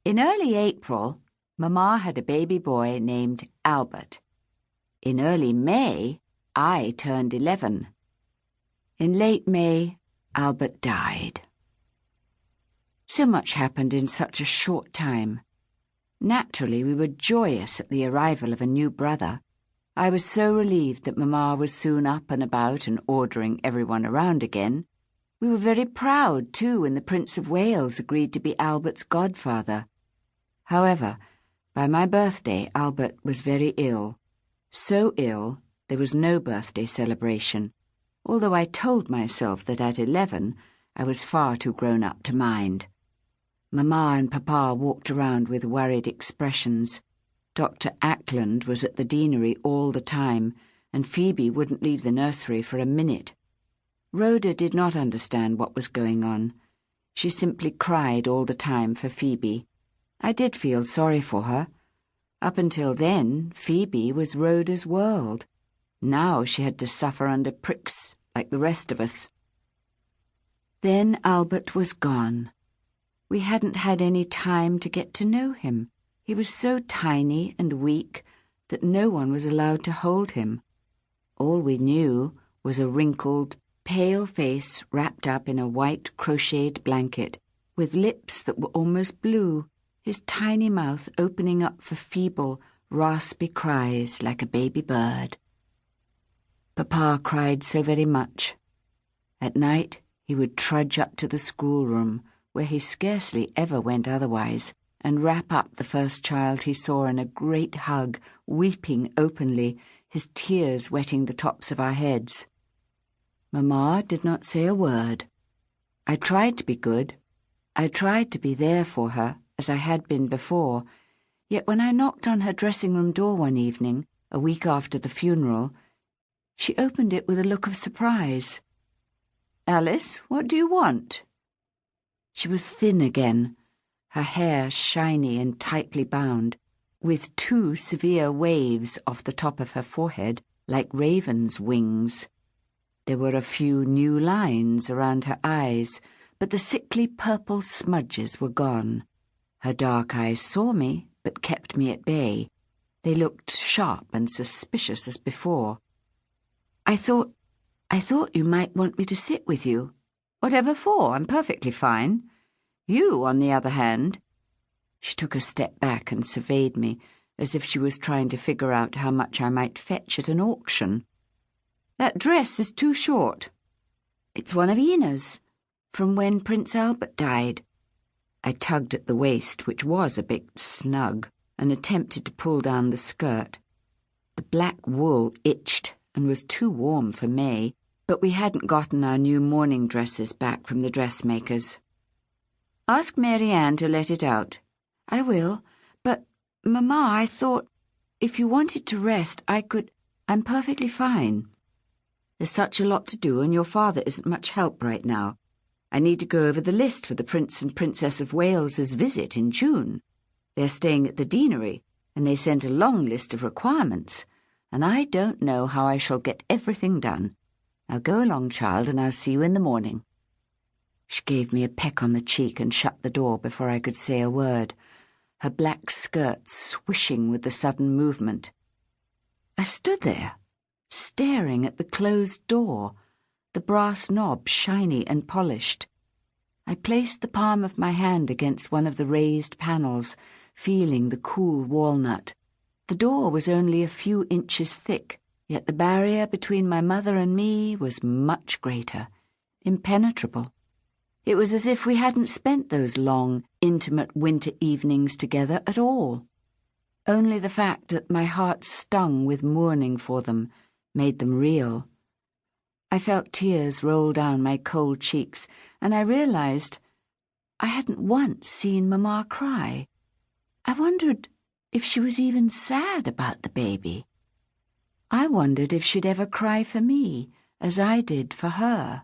In early April, Mamma had a baby boy named Albert. In early May, I turned 11. In late May, Albert died. So much happened in such a short time. Naturally, we were joyous at the arrival of a new brother. I was so relieved that Mamma was soon up and about and ordering everyone around again. We were very proud, too, when the Prince of Wales agreed to be Albert's godfather. However, by my birthday, Albert was very ill. So ill, there was no birthday celebration, although I told myself that at 11, I was far too grown up to mind. Mamma and Papa walked around with worried expressions. Dr. Ackland was at the deanery all the time, and Phoebe wouldn't leave the nursery for a minute. Rhoda did not understand what was going on. She simply cried all the time for Phoebe. I did feel sorry for her. Up until then, Phoebe was Rhoda's world. Now she had to suffer under pricks like the rest of us. Then Albert was gone. We hadn't had any time to get to know him. He was so tiny and weak that no one was allowed to hold him. All we knew was a wrinkled, pale face wrapped up in a white crocheted blanket, with lips that were almost blue, his tiny mouth opening up for feeble, raspy cries like a baby bird. Papa cried so very much. At night he would trudge up to the schoolroom, where he scarcely ever went otherwise, and wrap up the first child he saw in a great hug, weeping openly, his tears wetting the tops of our heads. Mamma did not say a word. I tried to be good. I tried to be there for her, as I had been before, yet when I knocked on her dressing-room door one evening, a week after the funeral, she opened it with a look of surprise. "Alice, what do you want?" She was thin again, her hair shiny and tightly bound, with 2 severe waves off the top of her forehead like ravens' wings. There were a few new lines around her eyes, but the sickly purple smudges were gone. Her dark eyes saw me, but kept me at bay. They looked sharp and suspicious as before. I thought you might want me to sit with you." "Whatever for? I'm perfectly fine. You, on the other hand—" She took a step back and surveyed me, as if she was trying to figure out how much I might fetch at an auction. "That dress is too short." "It's one of Ina's, from when Prince Albert died." I tugged at the waist, which was a bit snug, and attempted to pull down the skirt. The black wool itched and was too warm for May, but we hadn't gotten our new morning dresses back from the dressmakers. "Ask Mary Ann to let it out." "I will, but, Mamma, I thought if you wanted to rest, I could. I'm perfectly fine." "There's such a lot to do, and your father isn't much help right now. I need to go over the list for the Prince and Princess of Wales's visit in June. They're staying at the deanery, and they sent a long list of requirements, and I don't know how I shall get everything done. Now go along, child, and I'll see you in the morning." She gave me a peck on the cheek and shut the door before I could say a word, her black skirts swishing with the sudden movement. I stood there, staring at the closed door, the brass knob shiny and polished. I placed the palm of my hand against one of the raised panels, feeling the cool walnut. The door was only a few inches thick, yet the barrier between my mother and me was much greater, impenetrable. It was as if we hadn't spent those long, intimate winter evenings together at all. Only the fact that my heart stung with mourning for them made them real. I felt tears roll down my cold cheeks, and I realized I hadn't once seen Mamma cry. I wondered if she was even sad about the baby. I wondered if she'd ever cry for me, as I did for her.